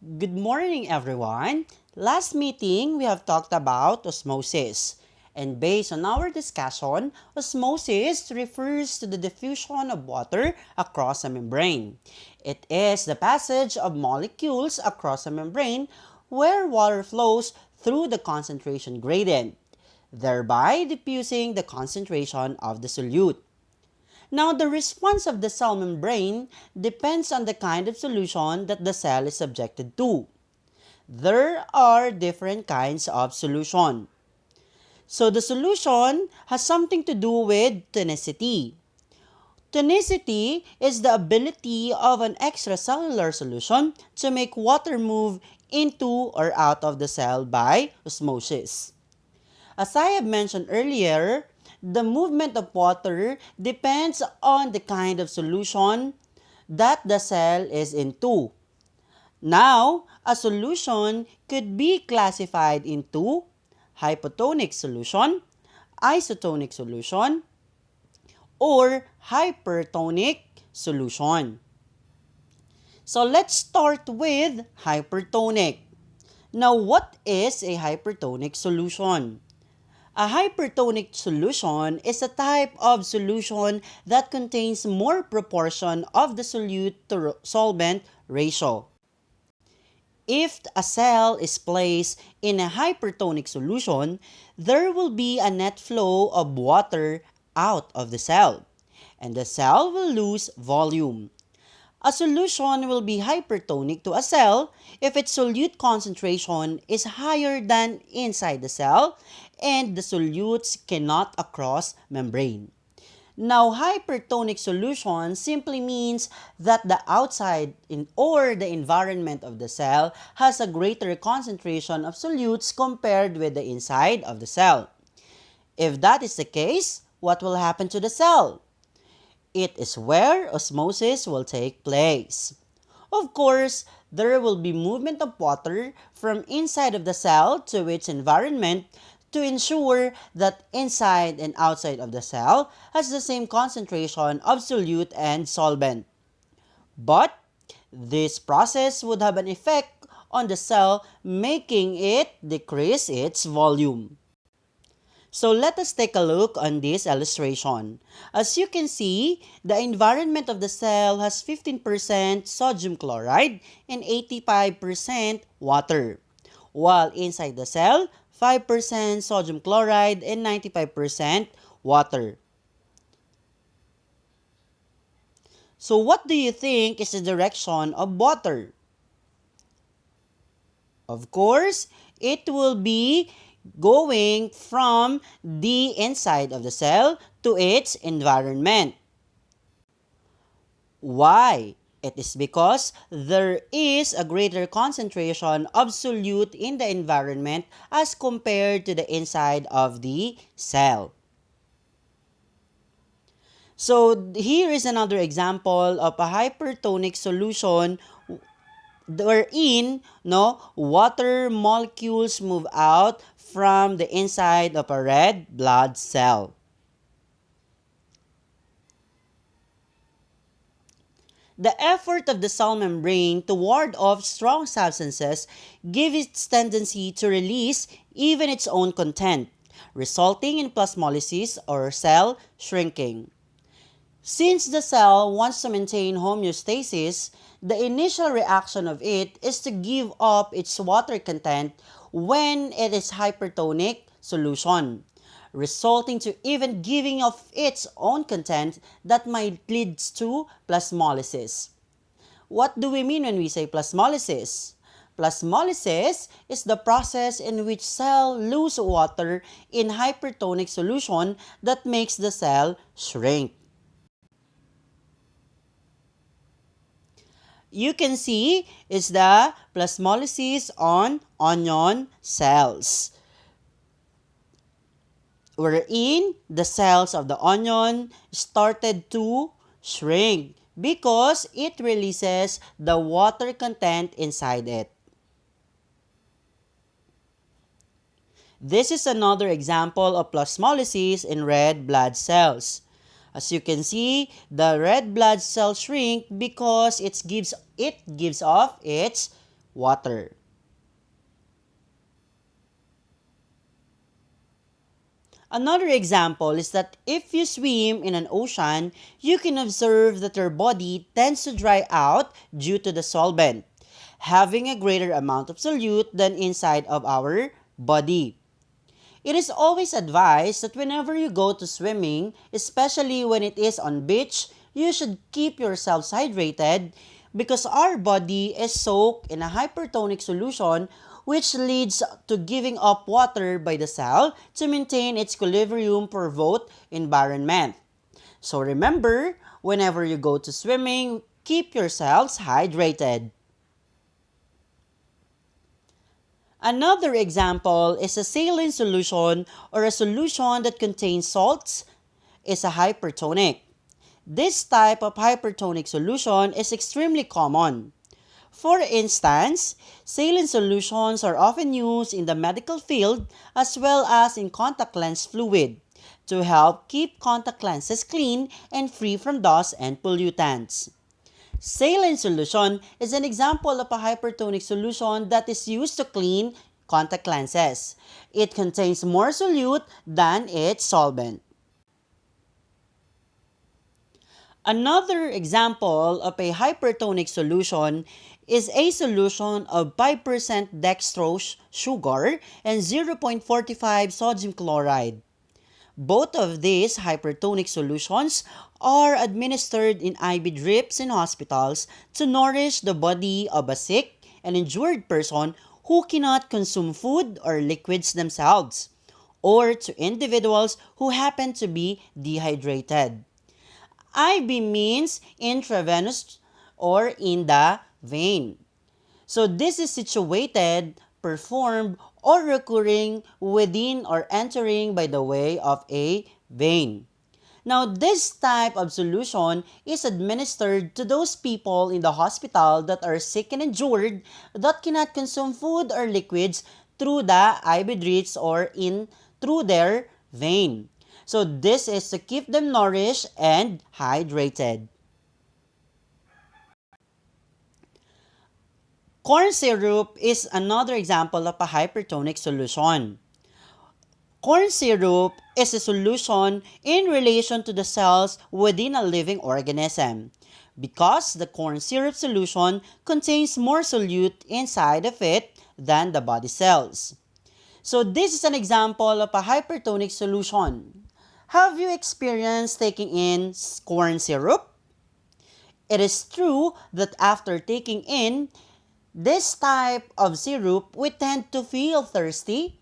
Good morning, everyone. Last meeting, we have talked about osmosis. And based on our discussion, osmosis refers to the diffusion of water across a membrane. It is the passage of molecules across a membrane where water flows through the concentration gradient, thereby diffusing the concentration of the solute. Now, the response of the cell membrane depends on the kind of solution that the cell is subjected to. There are different kinds of solution. So, the solution has something to do with tonicity. Tonicity is the ability of an extracellular solution to make water move into or out of the cell by osmosis. As I have mentioned earlier, the movement of water depends on the kind of solution that the cell is into. Now, a solution could be classified into hypotonic solution, isotonic solution, or hypertonic solution. So let's start with hypertonic. Now, what is a hypertonic solution? A hypertonic solution is a type of solution that contains more proportion of the solute to solvent ratio. If a cell is placed in a hypertonic solution, there will be a net flow of water out of the cell, and the cell will lose volume. A solution will be hypertonic to a cell if its solute concentration is higher than inside the cell and the solutes cannot cross membrane. Now, hypertonic solution simply means that the outside or the environment of the cell has a greater concentration of solutes compared with the inside of the cell. If that is the case, what will happen to the cell? It is where osmosis will take place. Of course, there will be movement of water from inside of the cell to its environment to ensure that inside and outside of the cell has the same concentration of solute and solvent. But this process would have an effect on the cell, making it decrease its volume. So let us take a look on this illustration. As you can see, the environment of the cell has 15% sodium chloride and 85% water, while inside the cell, 5% sodium chloride and 95% water. So what do you think is the direction of water? Of course, it will be going from the inside of the cell to its environment. Why? It is because there is a greater concentration of solute in the environment as compared to the inside of the cell. So here is another example of a hypertonic solution wherein water molecules move out from the inside of a red blood cell. The effort of the cell membrane to ward off strong substances gives its tendency to release even its own content, resulting in plasmolysis or cell shrinking. Since the cell wants to maintain homeostasis, the initial reaction of it is to give up its water content when it is hypertonic solution, resulting to even giving of its own content that might lead to plasmolysis. What do we mean when we say plasmolysis? Plasmolysis is the process in which cell lose water in hypertonic solution that makes the cell shrink. You can see is the plasmolysis on onion cells, wherein the cells of the onion started to shrink because it releases the water content inside it. This is another example of plasmolysis in red blood cells. As you can see, the red blood cells shrink because it gives off its water. Another example is that if you swim in an ocean, you can observe that your body tends to dry out due to the solvent, having a greater amount of solute than inside of our body. It is always advised that whenever you go to swimming, especially when it is on beach, you should keep yourselves hydrated because our body is soaked in a hypertonic solution which leads to giving up water by the cell to maintain its equilibrium per vote environment. So remember, whenever you go to swimming, keep yourselves hydrated. Another example is a saline solution or a solution that contains salts is a hypertonic. This type of hypertonic solution is extremely common. For instance, saline solutions are often used in the medical field as well as in contact lens fluid to help keep contact lenses clean and free from dust and pollutants. Saline solution is an example of a hypertonic solution that is used to clean contact lenses. It contains more solute than its solvent. Another example of a hypertonic solution is a solution of 5% dextrose sugar and 0.45 sodium chloride. Both of these hypertonic solutions are administered in IV drips in hospitals to nourish the body of a sick and injured person who cannot consume food or liquids themselves, or to individuals who happen to be dehydrated. IV means intravenous or in the vein. So this is situated, performed, or recurring within or entering by the way of a vein. Now, this type of solution is administered to those people in the hospital that are sick and injured that cannot consume food or liquids through the IV drips or in through their vein. So this is to keep them nourished and hydrated. Corn syrup is another example of a hypertonic solution. Corn syrup is a solution in relation to the cells within a living organism because the corn syrup solution contains more solute inside of it than the body cells. So this is an example of a hypertonic solution. Have you experienced taking in corn syrup? It is true that after taking in this type of syrup, we tend to feel thirsty.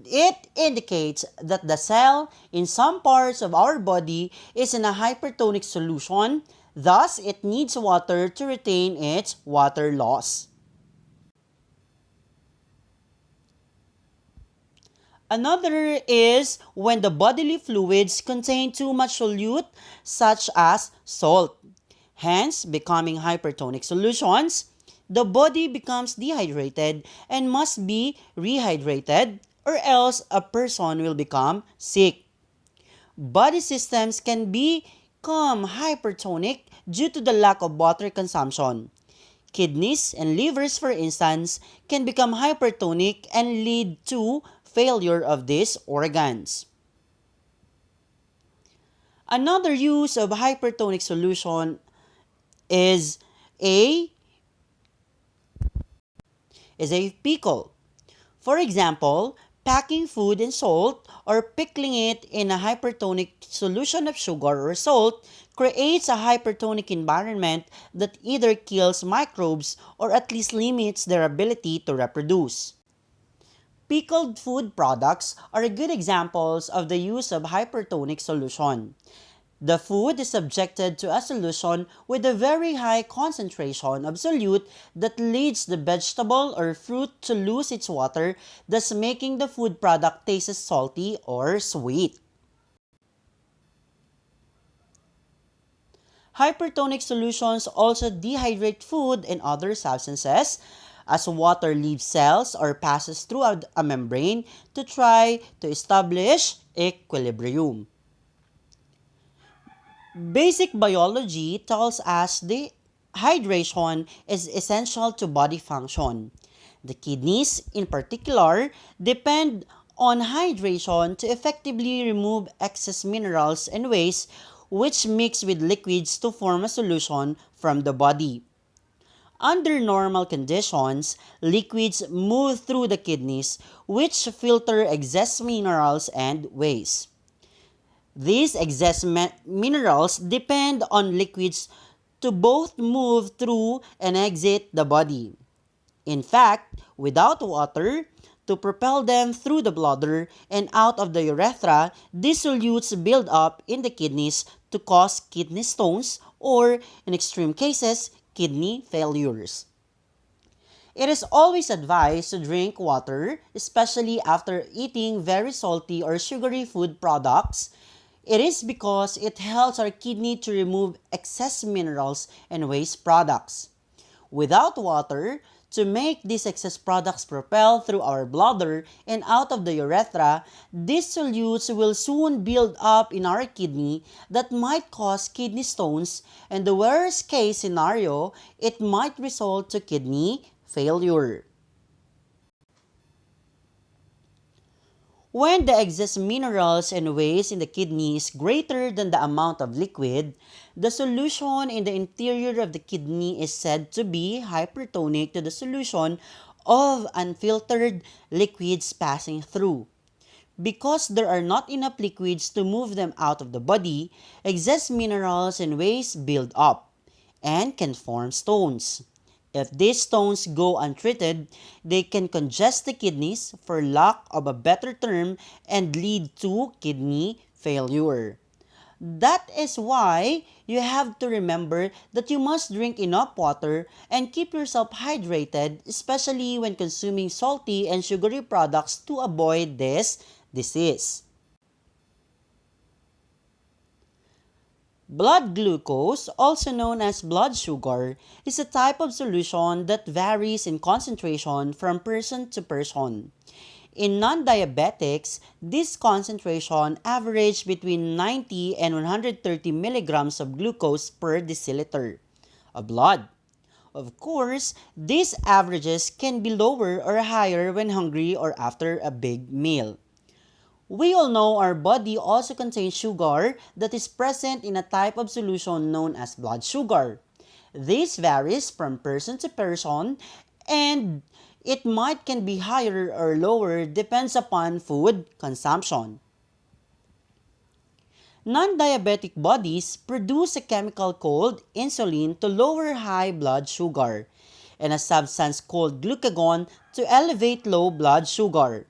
It indicates that the cell in some parts of our body is in a hypertonic solution, thus it needs water to retain its water loss. Another is when the bodily fluids contain too much solute, such as salt. Hence, becoming hypertonic solutions, the body becomes dehydrated and must be rehydrated, or else a person will become sick. Body systems can become hypertonic due to the lack of water consumption. Kidneys and livers, for instance, can become hypertonic and lead to failure of these organs. Another use of hypertonic solution is a pickle. For example, packing food in salt or pickling it in a hypertonic solution of sugar or salt creates a hypertonic environment that either kills microbes or at least limits their ability to reproduce. Pickled food products are good examples of the use of hypertonic solution. The food is subjected to a solution with a very high concentration of solute that leads the vegetable or fruit to lose its water, thus making the food product taste salty or sweet. Hypertonic solutions also dehydrate food and other substances as water leaves cells or passes through a membrane to try to establish equilibrium. Basic biology tells us hydration is essential to body function. The kidneys, in particular, depend on hydration to effectively remove excess minerals and waste which mix with liquids to form a solution from the body. Under normal conditions, liquids move through the kidneys which filter excess minerals and waste. These excess minerals depend on liquids to both move through and exit the body. In fact, without water to propel them through the bladder and out of the urethra, these solutes build up in the kidneys to cause kidney stones or, in extreme cases, kidney failures. It is always advised to drink water, especially after eating very salty or sugary food products. It is because it helps our kidney to remove excess minerals and waste products. Without water, to make these excess products propel through our bladder and out of the urethra, these solutes will soon build up in our kidney that might cause kidney stones, and the worst case scenario, it might result to kidney failure. When the excess minerals and waste in the kidney is greater than the amount of liquid, the solution in the interior of the kidney is said to be hypertonic to the solution of unfiltered liquids passing through. Because there are not enough liquids to move them out of the body, excess minerals and waste build up and can form stones. If these stones go untreated, they can congest the kidneys, for lack of a better term, and lead to kidney failure. That is why you have to remember that you must drink enough water and keep yourself hydrated, especially when consuming salty and sugary products to avoid this disease. Blood glucose, also known as blood sugar, is a type of solution that varies in concentration from person to person. In non-diabetics, this concentration averages between 90 and 130 milligrams of glucose per deciliter of blood. Of course, these averages can be lower or higher when hungry or after a big meal. We all know our body also contains sugar that is present in a type of solution known as blood sugar. This varies from person to person, and it might can be higher or lower depends upon food consumption. Non-diabetic bodies produce a chemical called insulin to lower high blood sugar, and a substance called glucagon to elevate low blood sugar.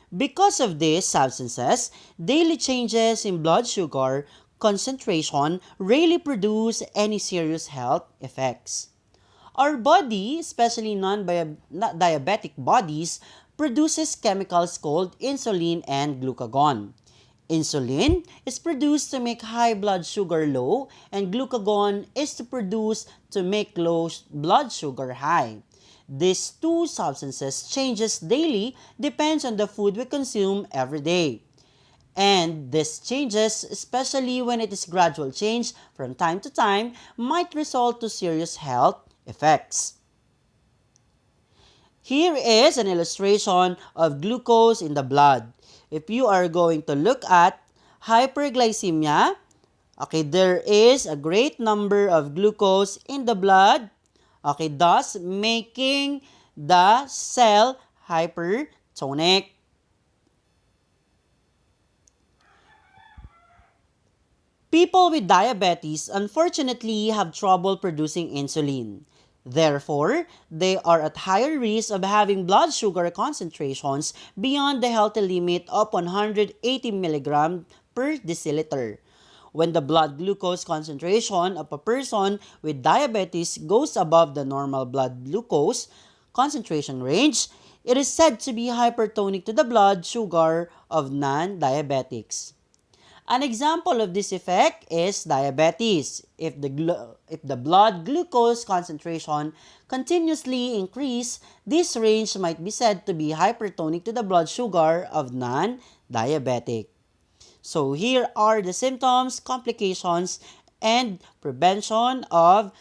Because of these substances, daily changes in blood sugar concentration rarely produce any serious health effects. Our body, especially non-diabetic bodies, produces chemicals called insulin and glucagon. Insulin is produced to make high blood sugar low, and glucagon is to produce to make low blood sugar high. These two substances changes daily depends on the food we consume every day. And these changes, especially when it is gradual change from time to time, might result to serious health effects. Here is an illustration of glucose in the blood. If you are going to look at hyperglycemia, okay, there is a great number of glucose in the blood, okay, thus making the cell hypertonic. People with diabetes unfortunately have trouble producing insulin. Therefore, they are at higher risk of having blood sugar concentrations beyond the healthy limit of 180 mg per deciliter. When the blood glucose concentration of a person with diabetes goes above the normal blood glucose concentration range, it is said to be hypertonic to the blood sugar of non-diabetics. An example of this effect is diabetes. If the blood glucose concentration continuously increase, this range might be said to be hypertonic to the blood sugar of non-diabetic. So here are the symptoms, complications, and prevention of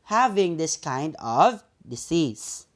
having this kind of disease.